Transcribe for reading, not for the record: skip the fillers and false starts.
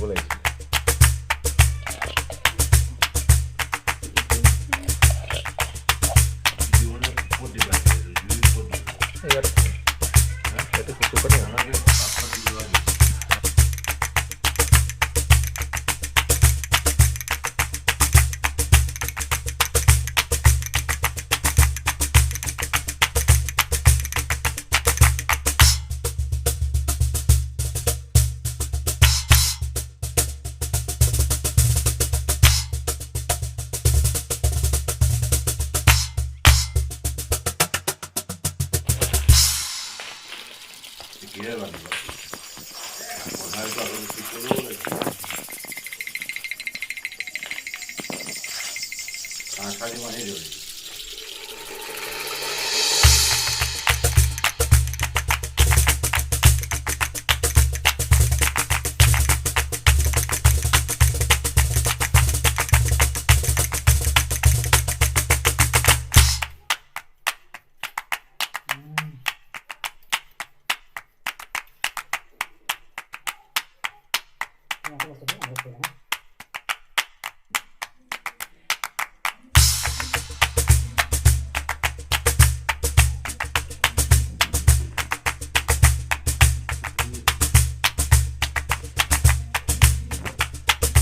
লাগিছিলে ইয়াত এইটো কুকুৰটো নালাগে Quiere la vida. Pues nada, claro, el título de... Ah, está de manera.